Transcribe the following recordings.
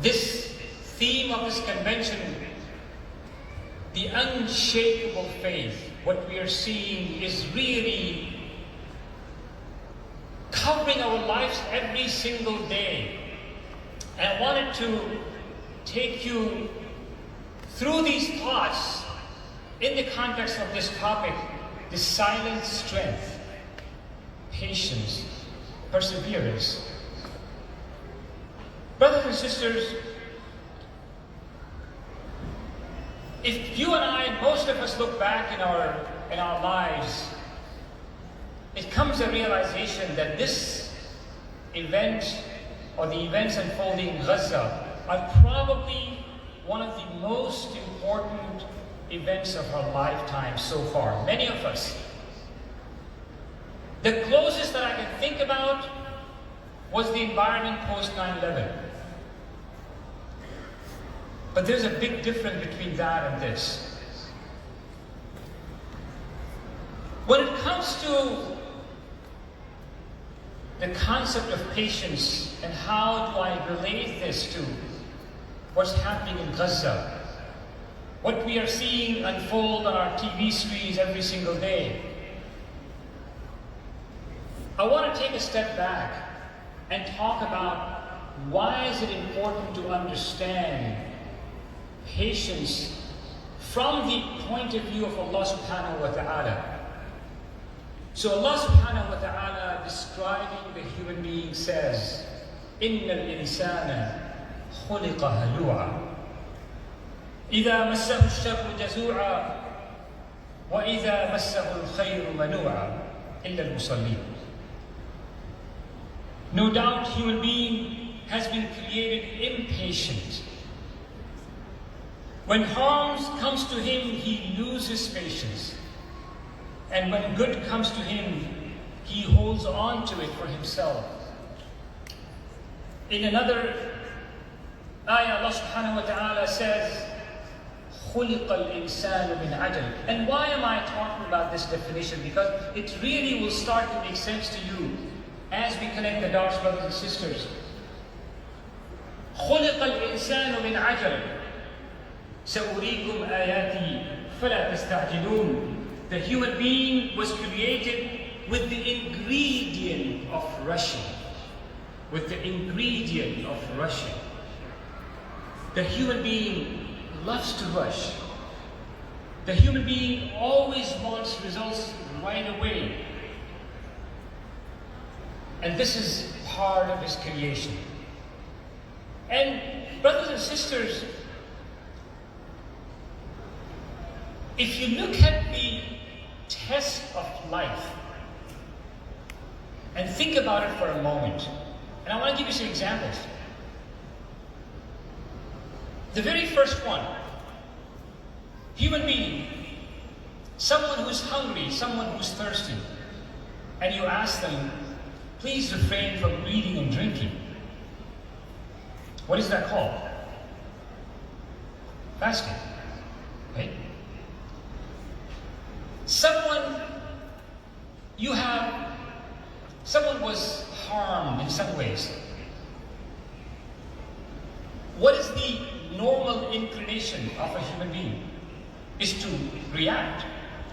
This theme of this convention, the unshakable faith, what we are seeing is really covering our lives every single day. And I wanted to take you through these thoughts in the context of this topic, the silent strength, patience, perseverance. Brothers and sisters, if you and I, most of us look back in our lives, it comes a realization that this event or the events unfolding in Gaza are probably one of the most important events of our lifetime so far. Many of us. The closest that I can think about was the environment post 9/11. But there's a big difference between that and this. When it comes to the concept of patience and how do I relate this to what's happening in Gaza, what we are seeing unfold on our TV screens every single day, I want to take a step back and talk about why is it important to understand patience from the point of view of Allah subhanahu wa ta'ala. So Allah subhanahu wa ta'ala, describing the human being, says, إِنَّ الْإِنسَانَ خُلِقَ هَلُوعًا إِذَا مَسَّهُ الشَّرُّ جَزُوعًا وَإِذَا مَسَّهُ الْخَيْرُ مَنُوعًا إِلَّا الْمُصَلِّينَ. No doubt, human being has been created impatient. When harm comes to him, he loses patience. And when good comes to him, he holds on to it for himself. In another ayah, Allah subhanahu wa ta'ala says, خُلِقَ الْإِنسَانُ مِنْ عَجَلٍ. And why am I talking about this definition? Because it really will start to make sense to you as we connect the dots, brothers and sisters. خُلِقَ الْإِنسَانُ مِنْ عَجَلٍ سَأُرِيكُمْ آيَاتِي فَلَا تَسْتَعْجِلُونَ. The human being was created with the ingredient of rushing. With the ingredient of rushing. The human being loves to rush. The human being always wants results right away. And this is part of his creation. And brothers and sisters, if you look at the test of life and think about it for a moment, and I want to give you some examples. The very first one, human being, someone who's hungry, someone who's thirsty, and you ask them, please refrain from eating and drinking. What is that called? Fasting, right? Someone was harmed in some ways. What is the normal inclination of a human being? Is to react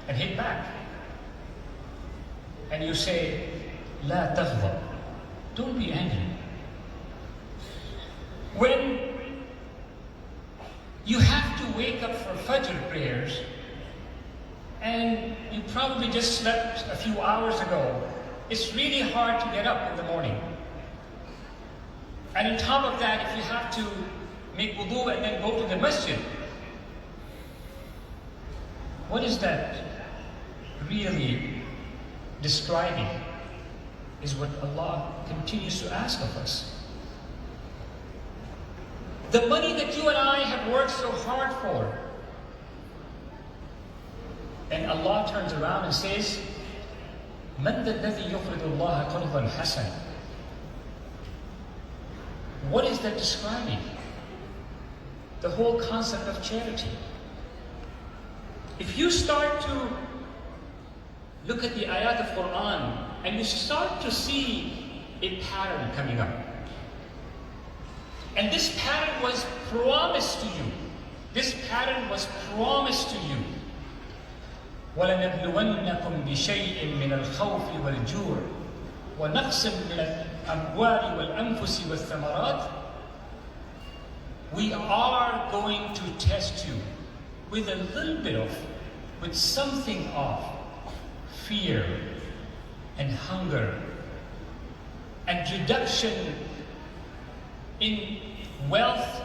and hit back. And you say, لا تغضب. Don't be angry. When you have to wake up for Fajr prayers, and you probably just slept a few hours ago, it's really hard to get up in the morning. And on top of that, if you have to make wudu and then go to the masjid, what is that really describing? Is what Allah continues to ask of us. The money that you and I have worked so hard for, and Allah turns around and says, مَنْ ذَا الَّذِي يُقْرِضُ اللَّهَ قَرْضًا حَسَنًا. What is that describing? The whole concept of charity. If you start to look at the ayat of Quran, and you start to see a pattern coming up. And this pattern was promised to you. This pattern was promised to you. وَلَنَبْلُوَنَّكُمْ بِشَيْءٍ مِّنَ الْخَوْفِ وَالْجُوعِ وَنَقْصٍ مِّنَ الْأَمْوَالِ وَالْأَنفُسِ وَالثَّمَرَاتِ. We are going to test you with a little bit of, with something of fear and hunger and reduction in wealth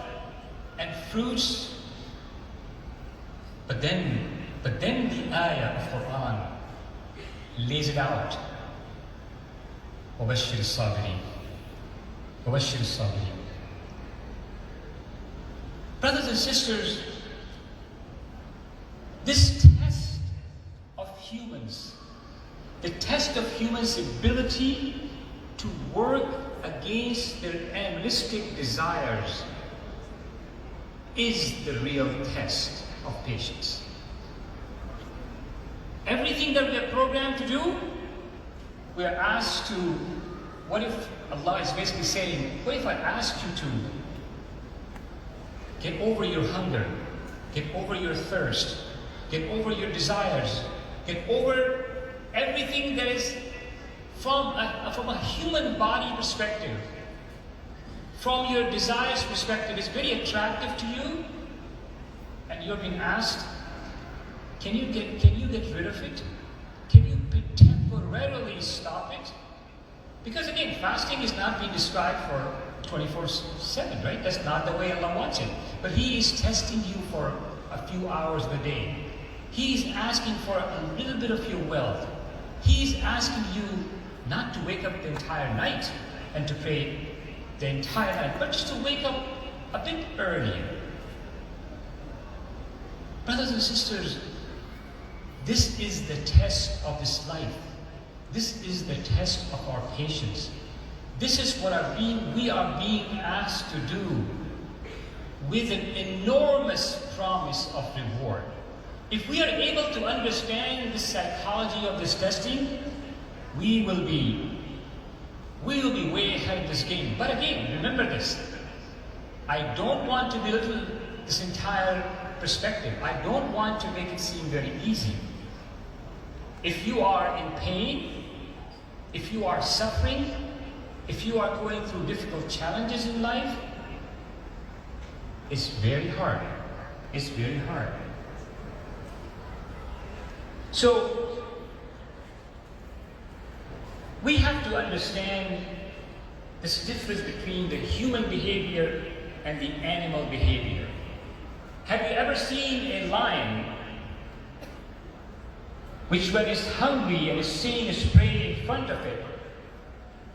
and fruits. But then the ayah of Quran lays it out. وَبَشِّرِ الصَّابِرِينَ وَبَشِّرِ الصَّابِرِينَ. Brothers and sisters, this test of humans, the test of humans' ability to work against their animalistic desires, is the real test of patience. Everything that we are programmed to do, we are asked to, what if Allah is basically saying, what if I ask you to get over your hunger, get over your thirst, get over your desires, get over everything that is from a human body perspective, from your desires perspective, is very attractive to you, and you're being asked, can you get rid of it? Can you temporarily stop it? Because again, fasting is not being described for 24/7, right? That's not the way Allah wants it. But He is testing you for a few hours a day. He is asking for a little bit of your wealth. He is asking you not to wake up the entire night and to pray the entire night, but just to wake up a bit earlier. Brothers and sisters, this is the test of this life. This is the test of our patience. This is what we are being asked to do, with an enormous promise of reward. If we are able to understand the psychology of this testing, we will be way ahead of this game. But again, remember this. I don't want to belittle this entire perspective. I don't want to make it seem very easy. If you are in pain, if you are suffering, if you are going through difficult challenges in life, it's very hard. It's very hard. So, we have to understand this difference between the human behavior and the animal behavior. Have you ever seen a lion which, when it's hungry and is seeing a prey in front of it,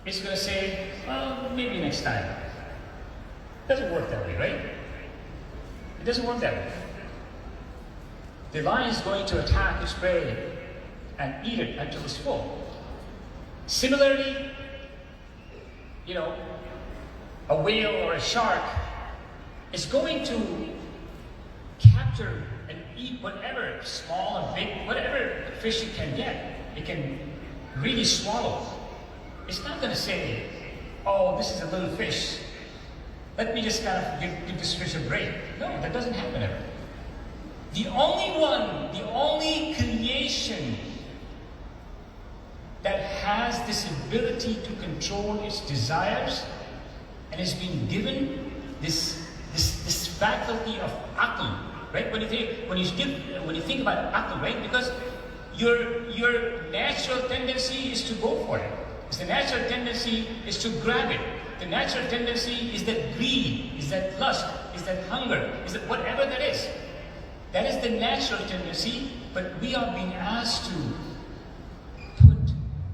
it's going to say, well, maybe next time. It doesn't work that way, right? It doesn't work that way. The lion is going to attack its prey and eat it until it's full. Similarly, a whale or a shark is going to capture and eat whatever, small and big, whatever fish it can get. It can really swallow. It's not going to say, oh, this is a little fish. Let me just kind of give this fish a break. No, that doesn't happen ever. The only creation that has this ability to control its desires and is being given this faculty of aql, right? When you think about aql, right? Because your natural tendency is to go for it. The natural tendency is to grab it. The natural tendency is that greed, is that lust, is that hunger, is that whatever that is. That is the natural tendency, but we are being asked to put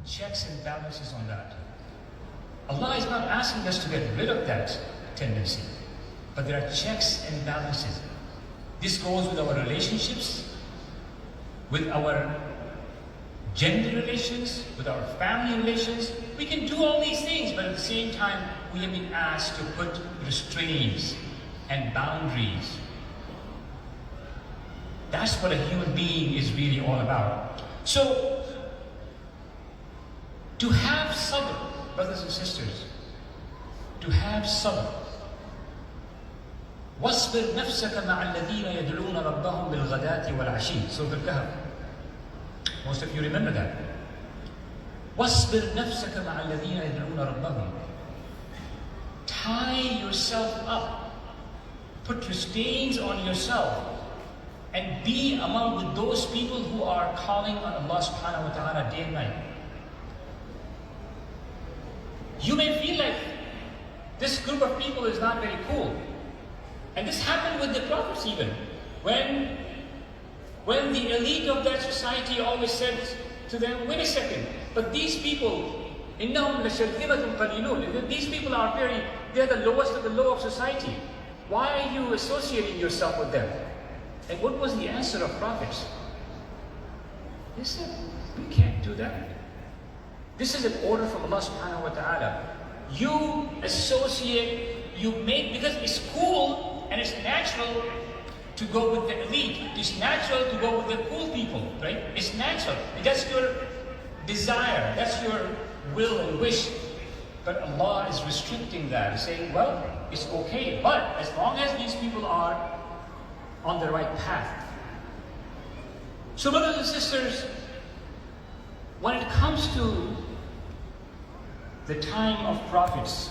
checks and balances on that. Allah is not asking us to get rid of that tendency, but there are checks and balances. This goes with our relationships, with our gender relations, with our family relations. We can do all these things, but at the same time, we have been asked to put restraints and boundaries. That's what a human being is really all about. So, to have sabr, brothers and sisters, to have sabr, وَاصْبِرْ نَفْسَكَ مَعَ الَّذِينَ يَدْعُونَ رَبَّهُمْ بِالْغَدَاةِ وَالْعَشِيِّ. Surah Al-Kahf. Most of you remember that. وَاصْبِرْ نَفْسَكَ مَعَ الَّذِينَ يَدْعُونَ رَبَّهُمْ. Tie yourself up. Put restraints on yourself. And be among those people who are calling on Allah subhanahu wa ta'ala day and night. You may feel like this group of people is not very cool. And this happened with the prophets even. When the elite of that society always said to them, wait a second, but these people, إِنَّهُمْ لَشَرْذِمَةٌ قَلِيلُونَ. These people are they're the lowest of the low of society. Why are you associating yourself with them? And what was the answer of prophets? They said, we can't do that. This is an order from Allah subhanahu wa ta'ala. You associate, because it's cool and it's natural to go with the elite. It's natural to go with the cool people, right? It's natural. That's your desire. That's your will and wish. But Allah is restricting that. He's saying, well, it's okay. But as long as these people are on the right path. So brothers and sisters, when it comes to the time of prophets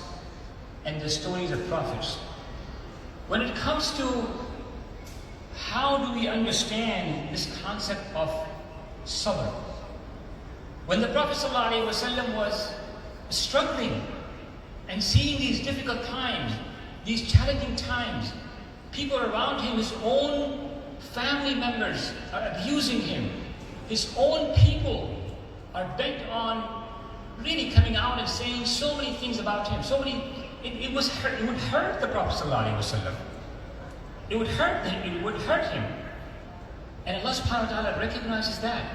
and the stories of prophets, when it comes to how do we understand this concept of sabr, when the Prophet ﷺ was struggling and seeing these difficult times, these challenging times, people around him, his own family members are abusing him. His own people are bent on really coming out and saying so many things about him. It would hurt the Prophet ﷺ. It would hurt him. It would hurt him. And Allah subhanahu wa ta'ala recognizes that.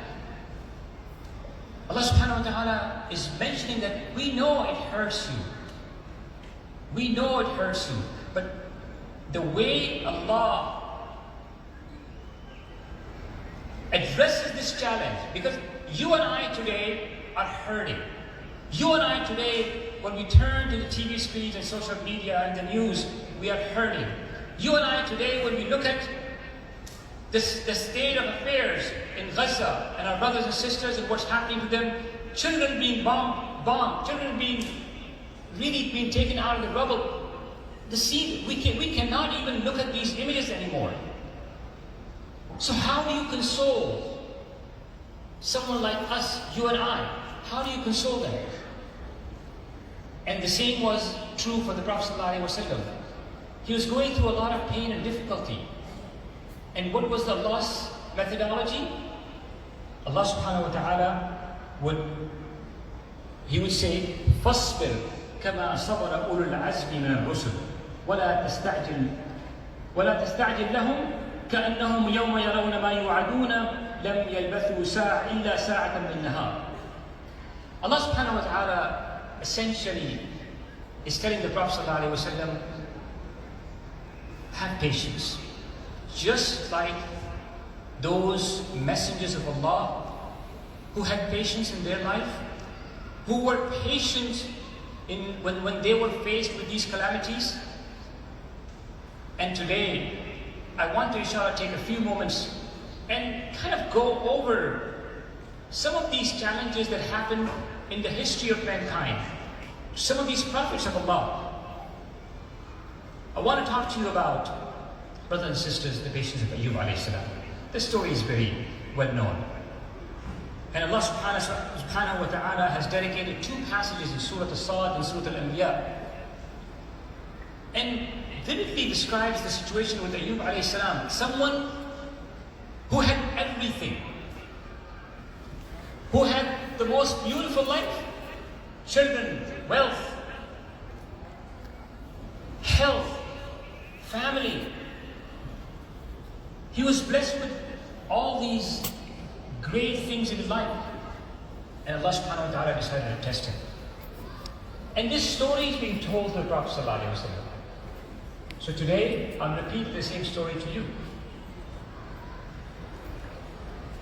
Allah subhanahu wa ta'ala is mentioning that we know it hurts you. We know it hurts you. But the way Allah addresses this challenge, because you and I today are hurting. You and I today, when we turn to the TV screens and social media and the news, we are hurting. You and I today, when we look at the state of affairs in Gaza and our brothers and sisters and what's happening to them, children being bombed, children being taken out of the rubble, we cannot even look at these images anymore. So how do you console someone like us, you and I? How do you console them? And the same was true for the Prophet ﷺ. He was going through a lot of pain and difficulty. And what was the Allah's methodology? Allah subhanahu wa ta'ala would say, فَاصْبِرْ كَمَا صَبَرَ أُولُو الْعَزْمِ مِنَ الرُّسُلِ وَلَا تَسْتَعْجِلْ لَهُمْ كَأَنَّهُمْ يَوْمَ يَرَوْنَ مَا يُوعَدُونَ لَمْ يَلْبَثُوا إِلَّا سَاعَةً مِنْ نَهَارٍ. Allah subhanahu wa ta'ala essentially is telling the Prophet ﷺ, have patience. Just like those messengers of Allah who had patience in their life, who were patient when they were faced with these calamities. And today, I want to inshallah take a few moments and kind of go over some of these challenges that happened in the history of mankind. Some of these prophets of Allah. I want to talk to you about, brothers and sisters, the patience of Ayyub alayhi salam. The story is very well known. And Allah subhanahu wa ta'ala has dedicated 2 passages in Surah As-Sad and Surah Al-Anbiya. And vividly describes the situation with Ayyub alayhi salam. Someone who had everything. Who had the most beautiful life. Children, wealth, health, family. He was blessed with all these great things in his life. And Allah subhanahu wa ta'ala decided to test him. And this story is being told to the Prophet sallallahu alaihi wasallam. So today, I'm repeating the same story to you.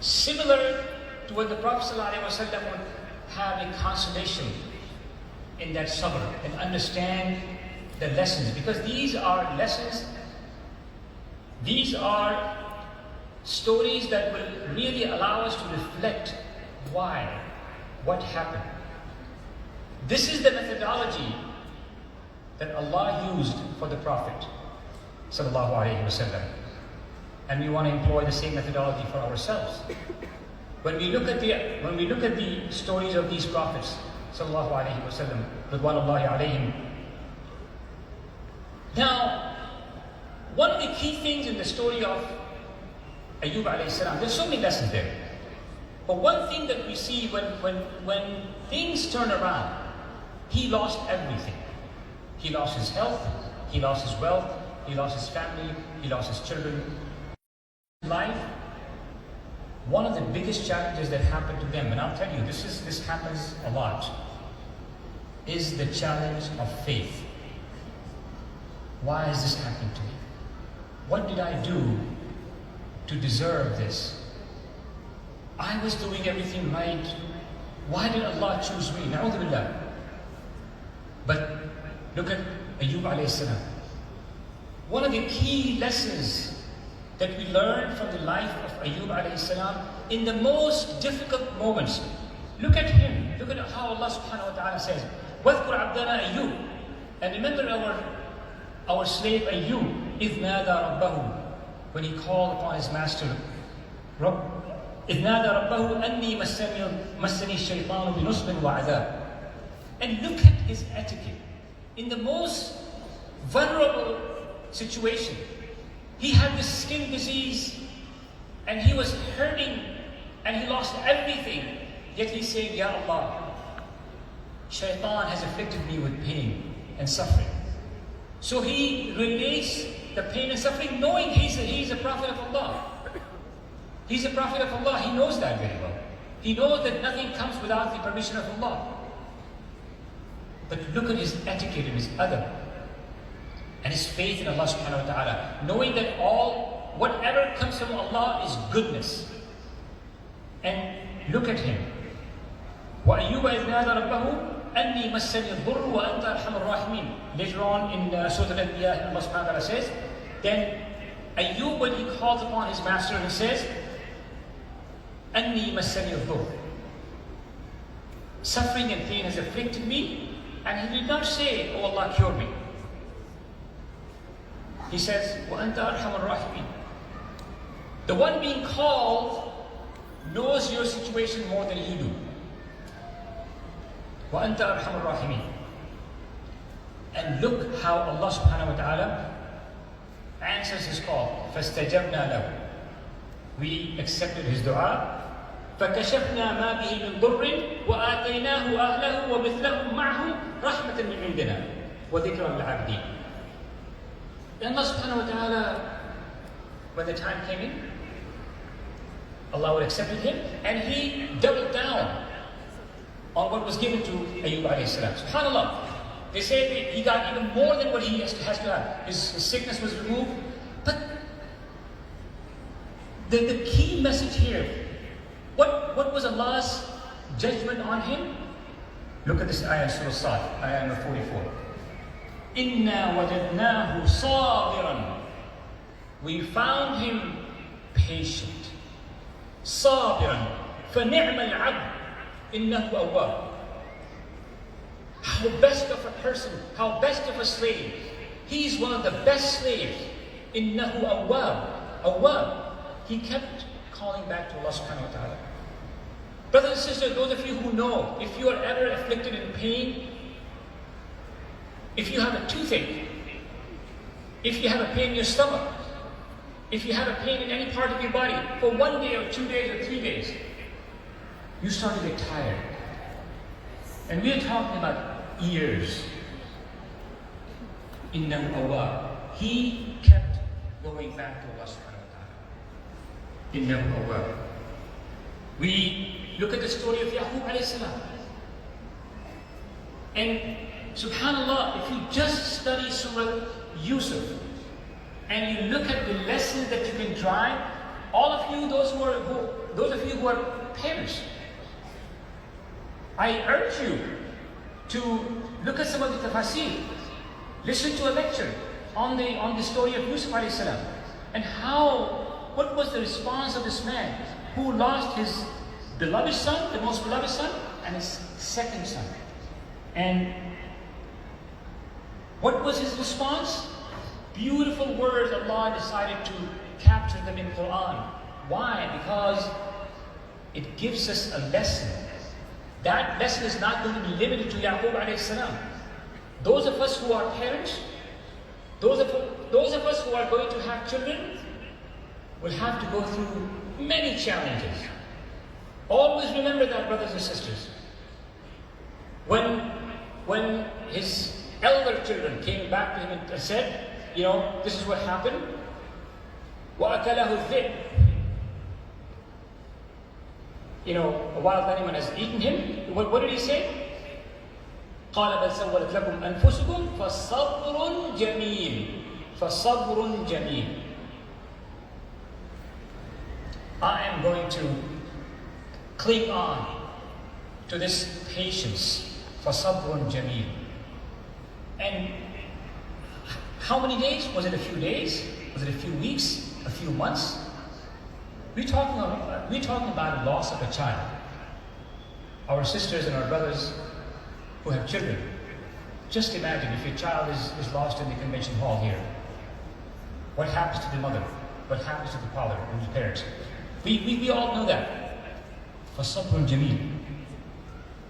Similar to what the Prophet sallallahu alaihi wasallam would have a consolation in that sabr and understand the lessons, because these are lessons These are stories that will really allow us to reflect why, what happened. This is the methodology that Allah used for the Prophet sallallahu alaihi wasallam, and we want to employ the same methodology for ourselves. When we look at the stories of these prophets sallallahu alaihi wasallam, ridwanullahi alaihim. Now, one of the key things in the story of Ayyub alayhi salam, there's so many lessons there. But one thing that we see when things turn around, he lost everything. He lost his health, he lost his wealth, he lost his family, he lost his children. Life, one of the biggest challenges that happened to them, and I'll tell you, this happens a lot, is the challenge of faith. Why is this happening to me? What did I do to deserve this? I was doing everything right. Why did Allah choose me? Na'udhu billah. But look at Ayyub alayhi salam. One of the key lessons that we learn from the life of Ayyub alayhi salam in the most difficult moments. Look at him. Look at how Allah subhanahu wa ta'ala says, وَاذْكُرْ عَبْدَنَا أَيُّوبَ. And remember our slave Ayyub, إِذْ نَادَى رَبَّهُ, when he called upon his master, إِذْ نَادَى رَبَّهُ أَنِّي مَسَّنِي الشَّيْطَانُ بِنُصْبٍ وَعَذَابٍ. And look at his etiquette. In the most vulnerable situation, he had this skin disease, and he was hurting, and he lost everything. Yet he said, Ya Allah, Shaitan has afflicted me with pain and suffering. So he relates the pain and suffering, knowing he's a prophet of Allah. He's a prophet of Allah. He knows that very well. He knows that nothing comes without the permission of Allah. But look at his etiquette and his adab and his faith in Allah subhanahu wa ta'ala, knowing that whatever comes from Allah is goodness. And look at him. وَأَيُّوبَ إِذْ نَادَى رَبَّهُ أَنِّي مَسَّنِي الضُّرُّ وَأَنْتَ أَرْحَمُ الرَّاحِمِينَ. Later on in Surah Al-Anbiya, Allah subhanahu wa ta'ala says, then Ayyub, when he calls upon his master, he says, أَنِّي مَسَّنِي الضُّرُّ. Suffering and pain has afflicted me, and he did not say, Oh Allah, cure me. He says, وَأَنْتَ أَرْحَمُ الرَّاحِمِينَ. The one being called knows your situation more than you do. وَأَنْتَ أَرْحَمُ الرَّاحِمِينَ. And look how Allah subhanahu wa ta'ala answers his call. فَاسْتَجَبْنَا لَهُ. We accepted his dua. فَكَشَفْنَا مَا بِهِ مِنْ ضُرٍّ وَآتَيْنَاهُ أَهْلَهُ وَمِثْلَهُمْ مَعَهُ رَحْمَةً مِنْ عِنْدِنَا وَذِكْرًا لِلْعَابِدِينَ. And Allah subhanahu wa ta'ala, when the time came in, Allah would accept him, and he doubled down on what was given to Ayyub alayhi salam. SubhanAllah. They say that he got even more than what he has to have. His sickness was removed. But the key message here, what was Allah's judgment on him? Look at this ayah in Surah Sad, ayah number 44. Inna wajadnahu sabiran. We found him patient. Sabiran. فَنِعْمَ الْعَبْدِ إِنَّهُ أَوَّابٌ. How best of a person, how best of a slave. He's one of the best slaves. إِنَّهُ أَوَّابٌ. Awwab. He kept calling back to Allah subhanahu wa ta'ala. Brothers and sisters, those of you who know, if you are ever afflicted in pain, if you have a toothache, if you have a pain in your stomach, if you have a pain in any part of your body for 1 day or 2 days or 3 days, you start to get tired. And we are talking about years. Innahu awwab. He kept going back to Allah subhanahu wa ta'ala. Innahu awwab. We look at the story of Yaqub alayhi salam. And subhanallah, if you just study Surah Yusuf, and you look at the lessons that you can drive, all of you, those of you who are parents, I urge you to look at some of the tafasir, listen to a lecture on the story of Yusuf alayhi salam, And what was the response of this man who lost his beloved son, the most beloved son, and his second son? And what was his response? Beautiful words. Allah decided to capture them in Quran. Why? Because it gives us a lesson. That lesson is not going to be limited to Yaqub alayhi salam. Those of us who are parents, those of us who are going to have children, will have to go through many challenges. Always remember that, brothers and sisters. When his elder children came back to him and said, this is what happened. وَأَكَلَهُ الذِّئْبُ. A wild animal has eaten him. What did he say? قال بل سولت لكم أنفسكم فصبر جميل فصبر جميل. I am going to cling on to this patience. فصبر جميل. And how many days? Was it a few days? Was it a few weeks? A few months? We're talking about a loss of a child. Our sisters and our brothers who have children. Just imagine if your child is lost in the convention hall here. What happens to the mother? What happens to the father and the parents? We all know that. فَصَبْرٌ جَمِيلٌ.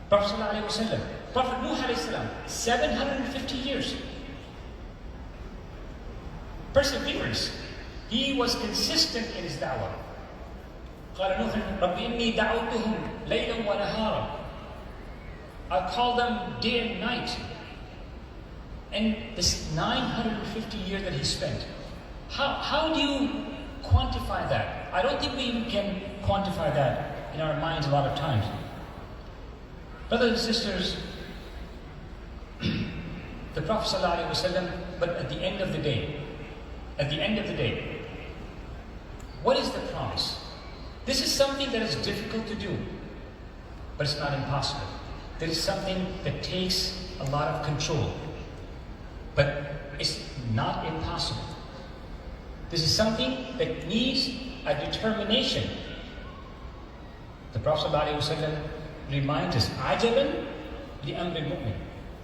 Prophet sallallahu alaihi wasallam, Prophet Nuh alayhi salam, 750 years. Perseverance. He was consistent in his da'wah. قال نوح رب إني دعوتهم ليلا ونهارا. I call them day and night. And this 950 years that he spent, how do you quantify that? I don't think we even can quantify that in our minds a lot of times. Brothers and sisters, the Prophet ﷺ, but at the end of the day, what is the promise? This is something that is difficult to do, but it's not impossible. There is something that takes a lot of control, but it's not impossible. This is something that needs a determination. The Prophet ﷺ reminds us, عَجَبًا لِأَمْرِ الْمُؤْمِنِ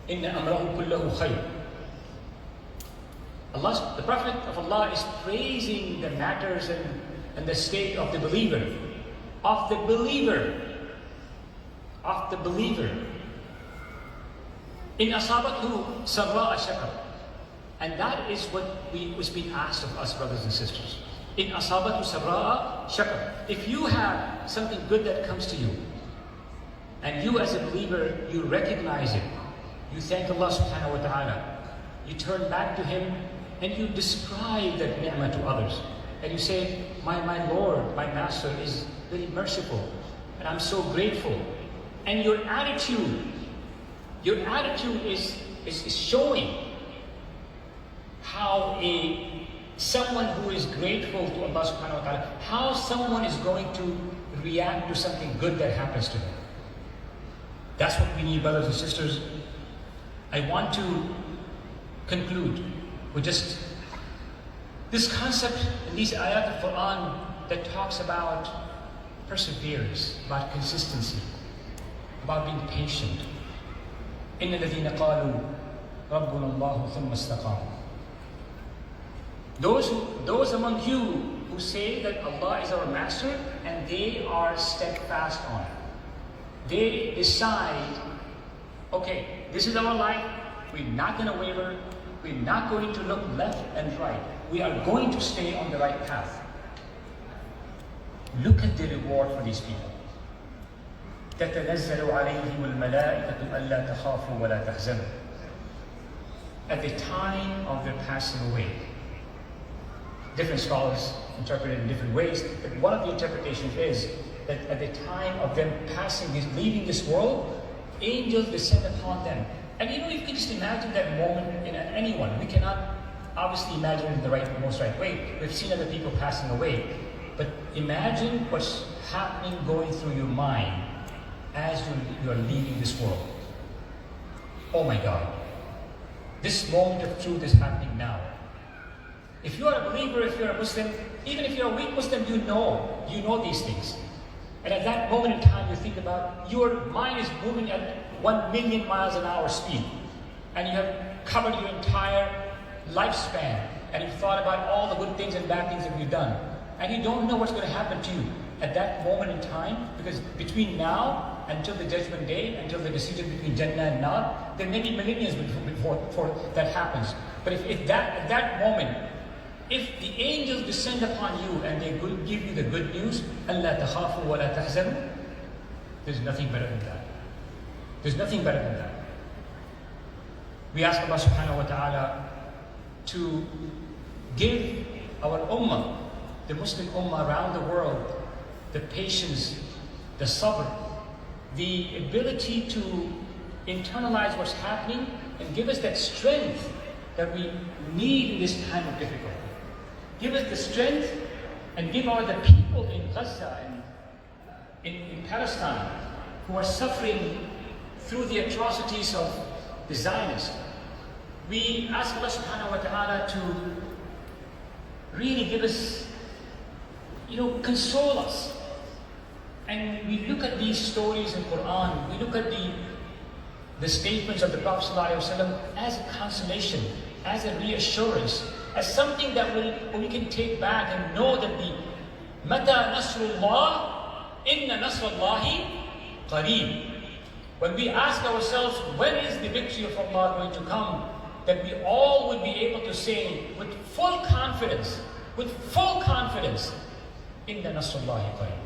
إِنَّ أَمْرَهُ كُلَّهُ خَيْرٌ. The Prophet of Allah is praising the matters and the state of the believer. In أَصَابَتْهُ سَرَّاءَ شَكَرٍ. And that is what was being asked of us, brothers and sisters. In أَصَابَتْهُ سَرَّاءَ شَكَرٍ. If you have something good that comes to you, and you as a believer, you recognize it, you thank Allah subhanahu wa ta'ala, you turn back to Him, and you describe that ni'mah to others. And you say, my Lord, my Master is very merciful, and I'm so grateful. And your attitude is showing how someone who is grateful to Allah subhanahu wa ta'ala, how someone is going to react to something good that happens to them. That's what we need, brothers and sisters. I want to conclude with just this concept in these ayat of Quran that talks about perseverance, about consistency, about being patient. إِنَّ الَّذِينَ قَالُوا رَبُّنَا اللَّهُ ثُمَّ اسْتَقَامُوا. Those among you who say that Allah is our Master and they are steadfast on it. They decide, okay, this is our life, we're not going to waver, we're not going to look left and right, we are going to stay on the right path. Look at the reward for these people. تَتَنَزَّلُ عَلَيْهِمُ الْمَلَائِكَةُ أَلَّا تَخَافُوا وَلَا تَحْزَنُوا. At the time of their passing away, different scholars interpret it in different ways, but one of the interpretations is that at the time of them leaving this world, angels descend upon them. And if you can just imagine that moment in anyone, we cannot obviously imagine it in the most right way. We've seen other people passing away. But imagine what's happening, going through your mind as you are leaving this world. Oh my God. This moment of truth is happening now. If you are a believer, if you're a Muslim, even if you're a weak Muslim, you know these things. And at that moment in time, you think about, your mind is moving at 1 million miles an hour speed. And you have covered your entire lifespan. And you've thought about all the good things and bad things that you've done. And you don't know what's going to happen to you at that moment in time, because between now until the judgment day, until the decision between Jannah and Nar, there may be millenniums before that happens. But if at that moment, if the angels descend upon you and they give you the good news, أَلَّا تَخَافُوا وَلَا تَحْزَنُوا, there's nothing better than that. There's nothing better than that. We ask Allah subhanahu wa ta'ala to give our ummah, the Muslim ummah around the world, the patience, the sabr, the ability to internalize what's happening and give us that strength that we need in this time of difficulty. Give us the strength and give the people in Gaza and in Palestine who are suffering through the atrocities of the Zionists. We ask Allah subhanahu wa ta'ala to really give us, console us. And we look at these stories in Quran, we look at the statements of the Prophet ﷺ as a consolation, as a reassurance, as something that we can take back and know that the Mata Nasrullah, Inna Nasrullahi Qareeb. When we ask ourselves, when is the victory of Allah going to come, that we all would be able to say with full confidence, Inna Nasrullahi Qareeb.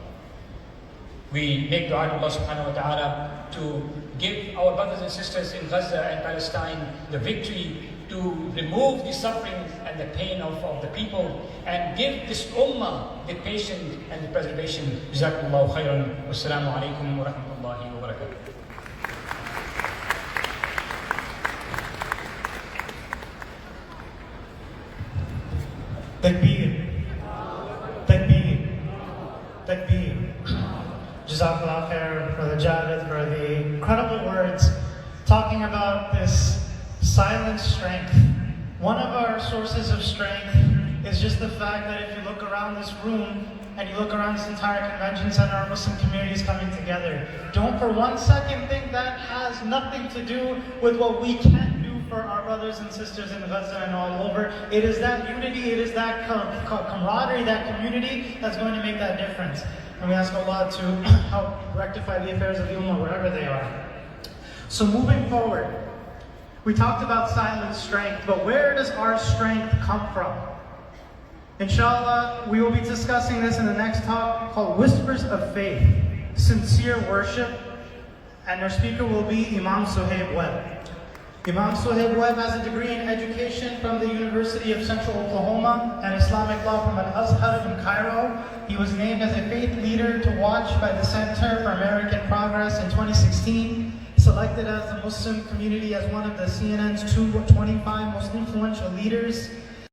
We make dua to Allah subhanahu wa ta'ala to give our brothers and sisters in Gaza and Palestine the victory, to remove the suffering and the pain of the people, and give this ummah the patience and the preservation. Jazakumullahu khairan. Wassalamu alaikum wa rahmatullahi wa barakatuh. Takbir. Takbir. Takbir. Jazakallah khair, Brother Javaid, for the incredible words talking about this silent strength. One of our sources of strength is just the fact that if you look around this room and you look around this entire convention center, our Muslim communities coming together, don't for 1 second think that has nothing to do with what we can do for our brothers and sisters in Gaza and all over. It is that unity, it is that camaraderie, that community that's going to make that difference. And we ask Allah to help rectify the affairs of the Ummah wherever they are. So moving forward, we talked about silent strength, but where does our strength come from? Inshallah, we will be discussing this in the next talk called Whispers of Faith, Sincere Worship, and our speaker will be Imam Suhaib Webb. Imam Suhaib Webb has a degree in education from the University of Central Oklahoma and Islamic law from Al-Azhar in Cairo. He was named as a faith leader to watch by the Center for American Progress in 2016. Selected as the Muslim community as one of the CNN's 25 most influential leaders.